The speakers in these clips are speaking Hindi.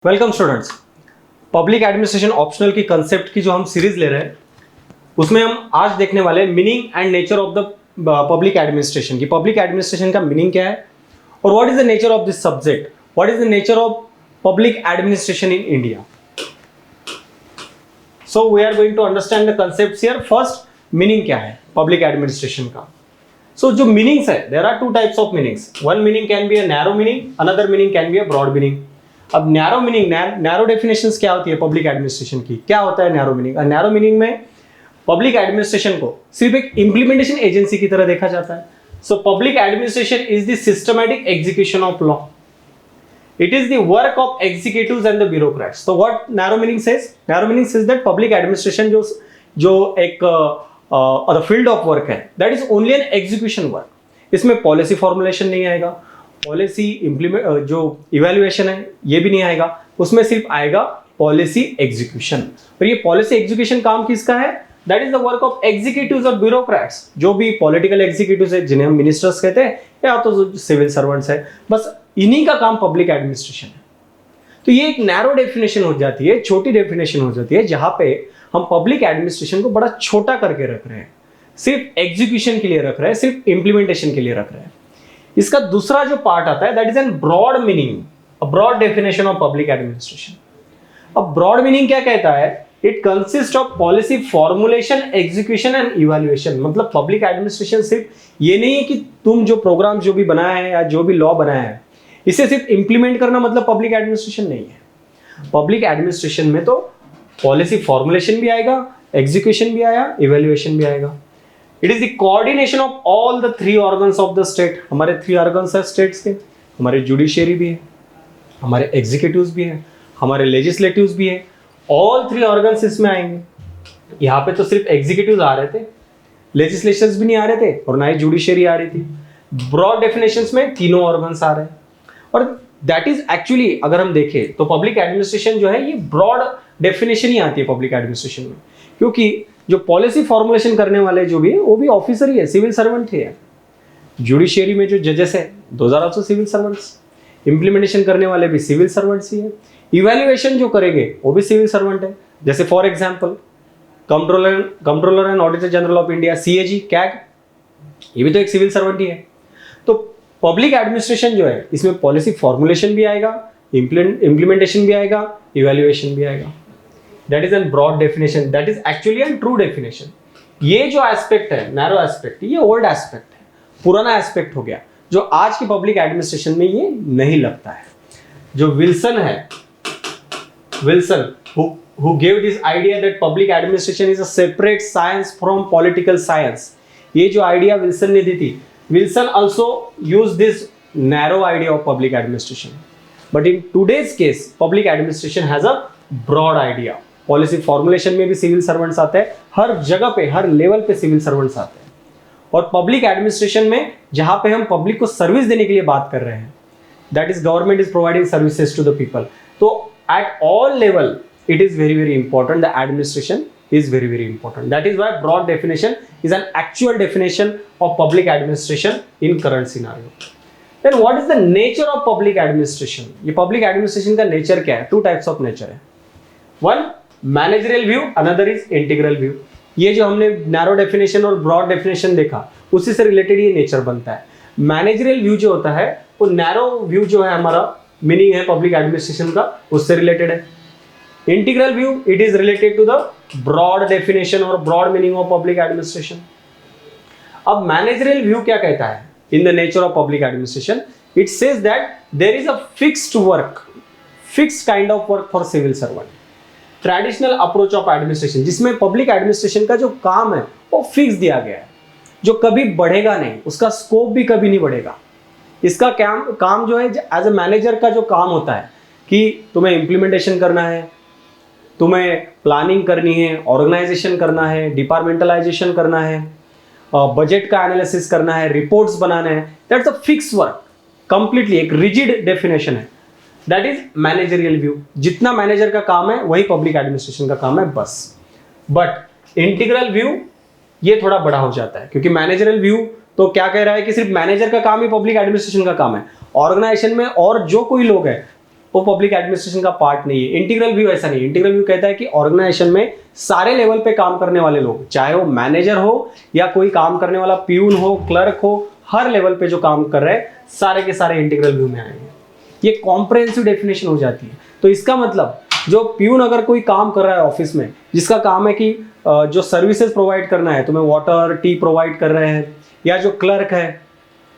Welcome students. Public administration optional की कंसेप्ट की जो हम सीरीज ले रहे हैं उसमें हम आज देखने वाले हैं meaning and nature of the public administration की। पब्लिक एडमिनिस्ट्रेशन का मीनिंग क्या है और what is the nature of this subject, what is the nature of public administration in India. So we are going to understand the concepts here. First, meaning क्या है पब्लिक एडमिनिस्ट्रेशन का। सो जो मीनिंग्स है, there are two types of meanings. One meaning can be a narrow meaning, another meaning can be a broad meaning. अब नैरो मीनिंग, नैरो डेफिनेशंस क्या होती है पब्लिक एडमिनिस्ट्रेशन की, क्या होता है नैरो मीनिंग। नैरो मीनिंग में पब्लिक एडमिनिस्ट्रेशन को सिर्फ एक इंप्लीमेंटेशन एजेंसी की तरह देखा जाता है। So public administration is the systematic execution of law, it is the work of executives and the bureaucrats. So what narrow meaning says? Narrow meaning says that public administration जो एक the field of work है, that is only an execution work. इसमें पॉलिसी फॉर्मुलेशन नहीं आएगा, पॉलिसी इम्प्लीमेंट जो इवेल्युएशन है ये भी नहीं आएगा, उसमें सिर्फ आएगा पॉलिसी एग्जीक्यूशन। और ये पॉलिसी एग्जीक्यूशन काम किसका है? That is the work of executives और ब्यूरोक्रेट्स, जो भी पॉलिटिकल एग्जीक्यूटिव्स है जिन्हें हम मिनिस्टर्स कहते हैं या तो जो सिविल सर्वेंट्स है, बस इन्हीं का काम पब्लिक एडमिनिस्ट्रेशन है। तो ये एक नैरो डेफिनेशन हो जाती है, छोटी डेफिनेशन हो जाती है, जहां पे हम पब्लिक एडमिनिस्ट्रेशन को बड़ा छोटा करके रख रहे हैं, सिर्फ एग्जीक्यूशन के लिए रख रहे हैं, सिर्फ इंप्लीमेंटेशन के लिए रख रहे हैं। इसका दूसरा जो पार्ट आता है that is an broad meaning, a broad definition of public administration. अब ब्रॉड मीनिंग क्या कहता है? It consist of policy formulation, execution and evaluation. मतलब पब्लिक एडमिनिस्ट्रेशन सिर्फ ये नहीं है कि तुम जो प्रोग्राम जो भी बनाया है या जो भी लॉ बनाया है इसे सिर्फ इंप्लीमेंट करना मतलब पब्लिक एडमिनिस्ट्रेशन नहीं है। पब्लिक एडमिनिस्ट्रेशन में तो पॉलिसी फॉर्मुलेशन भी आएगा, एग्जीक्यूशन भी आया, इवैल्यूएशन भी आएगा। It is the coordination of all the three organs of the state. हमारे थ्री ऑर्गन्स है स्टेट्स के, हमारे जुडिशियरी भी है, हमारे एग्जीक्यूटिव्स भी है, हमारे लेजिस्लेटिव्स भी है। ऑल थ्री ऑर्गन्स इसमें आएंगे। यहाँ पे तो सिर्फ एग्जीक्यूटिव्स आ रहे थे, लेजिस्लेशंस भी नहीं आ रहे थे और ना ही जुडिशियरी आ रही थी। ब्रॉड डेफिनेशंस में तीनों ऑर्गन्स आ रहे हैं और दैट इज एक्चुअली, अगर हम देखें तो पब्लिक एडमिनिस्ट्रेशन जो है ये ब्रॉड डेफिनेशन ही आती है पब्लिक एडमिनिस्ट्रेशन में, क्योंकि जो पॉलिसी फॉर्मुलेशन करने वाले जो भी है वो भी ऑफिसर ही है, सिविल सर्वेंट ही है। जुडिशियरी में जो जजेस है those are also civil servants, implementation करने वाले भी सिविल सर्वेंट्स ही है, इवैल्यूएशन जो करेंगे वो भी सिविल सर्वेंट है। जैसे for example controller and auditor general of India, CAG, CAG, ये भी तो एक सिविल सर्वेंट ही है। तो पब्लिक एडमिनिस्ट्रेशन जो है इसमें पॉलिसी फॉर्मुलेशन भी आएगा, इंप्लीमेंटेशन भी आएगा, इवैल्यूएशन भी आएगा। That is an broad definition, that is actually an true definition. ये जो एस्पेक्ट है, नैरो एस्पेक्ट, ये ओल्ड एस्पेक्ट है, पुराना एस्पेक्ट हो गया, जो आज की पब्लिक एडमिनिस्ट्रेशन में ये नहीं लगता है। जो विल्सन है, Wilson who gave this idea that public administration is a separate science from political science, ये जो आइडिया विल्सन ने दी थी, Wilson also used this narrow idea of public administration, but in today's case public administration has a broad idea। Policy formulation में भी सिविल सर्वेंट्स आते हैं, हर जगह पे, हर लेवल पे सिविल सर्वेंट्स आते हैं। और पब्लिक एडमिनिस्ट्रेशन में जहां पे हम पब्लिक को सर्विस देने के लिए बात कर रहे हैं, that is government is providing services to the people. तो at all level it is very very important, the administration is very very important। that is why broad definition is an actual definition of public administration in current scenario। then what is the nature of public administration? ये public administration का nature क्या है? two types of nature है, one managerial view, another is integral view। ये जो हमने narrow definition और broad definition देखा उसी से related ये nature बनता है। managerial view जो होता है वो narrow view जो है हमारा मीनिंग है पब्लिक एडमिनिस्ट्रेशन का, उससे रिलेटेड है। Integral view, it is related to the broad definition और broad meaning of public administration. अब मैनेजरियल व्यू क्या कहता है in the nature of public administration? It says that there is a fixed work, fixed kind of work for civil servant, traditional approach of administration, जिसमें पब्लिक एडमिनिस्ट्रेशन का जो काम है वो फिक्स दिया गया है, जो कभी बढ़ेगा नहीं, उसका स्कोप भी कभी नहीं बढ़ेगा। इसका काम जो है एज ए मैनेजर का जो काम होता है कि तुम्हें इम्प्लीमेंटेशन करना है, तुम्हें प्लानिंग करनी है, ऑर्गेनाइजेशन करना है, डिपार्टमेंटलाइजेशन करना है, बजट का एनालिसिस करना है, रिपोर्ट्स बनाना है, that's a fix work, completely एक रिजिड डेफिनेशन है। That is managerial view. जितना मैनेजर का काम है वही पब्लिक एडमिनिस्ट्रेशन का काम है बस। बट इंटीग्रल व्यू ये थोड़ा बड़ा हो जाता है, क्योंकि मैनेजरियल व्यू तो क्या कह रहा है कि सिर्फ मैनेजर का काम ही पब्लिक एडमिनिस्ट्रेशन का काम है। ऑर्गेनाइजेशन में और जो कोई लोग है वो पब्लिक एडमिनिस्ट्रेशन का पार्ट नहीं है। इंटीग्रल व्यू ऐसा नहीं, इंटीग्रल व्यू कहता है कि ऑर्गेनाइजेशन में सारे लेवल पे काम करने वाले लोग, चाहे वो मैनेजर हो या कोई काम करने वाला प्यून हो, क्लर्क हो, हर लेवल पे जो काम कर रहे हैं सारे के सारे इंटीग्रल व्यू में आएंगे। ये कॉम्प्रिहेंसिव डेफिनेशन हो जाती है। तो इसका मतलब जो प्यून अगर कोई काम कर रहा है ऑफिस में, जिसका काम है कि जो सर्विसेज प्रोवाइड करना है, तुम्हें वाटर टी प्रोवाइड कर रहे हैं, या जो क्लर्क है,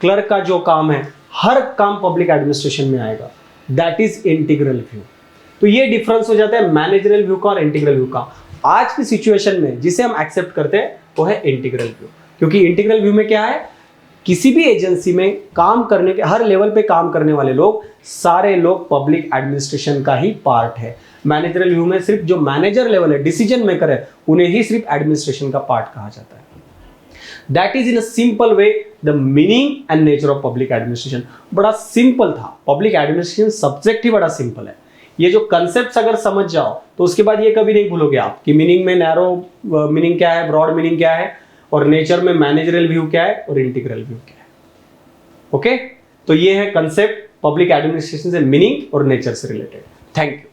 क्लर्क का जो काम है, हर काम पब्लिक एडमिनिस्ट्रेशन में आएगा। That is integral view. तो ये डिफरेंस हो जाता है मैनेजरल व्यू का और इंटीग्रल व्यू का। आज की सिचुएशन में जिसे हम एक्सेप्ट करते हैं वो है इंटीग्रल व्यू, क्योंकि इंटीग्रल व्यू में क्या है, किसी भी एजेंसी में काम करने के हर लेवल पे काम करने वाले लोग, सारे लोग पब्लिक एडमिनिस्ट्रेशन का ही पार्ट है। मैनेजरल व्यू में सिर्फ जो मैनेजर लेवल है, डिसीजन मेकर है, उन्हें ही सिर्फ एडमिनिस्ट्रेशन का पार्ट कहा जाता है। That is in a simple way the meaning and nature of public administration. बड़ा सिंपल था, पब्लिक एडमिनिस्ट्रेशन सब्जेक्ट ही बड़ा सिंपल है। ये जो कंसेप्ट अगर समझ जाओ तो उसके बाद ये कभी नहीं भूलोगे आप कि मीनिंग में नैरो मीनिंग क्या है, ब्रॉड मीनिंग क्या है, और नेचर में मैनेजरल व्यू क्या है और इंटीग्रल व्यू क्या है। ओके, तो ये है कंसेप्ट पब्लिक एडमिनिस्ट्रेशन से मीनिंग और नेचर से रिलेटेड। Thank you.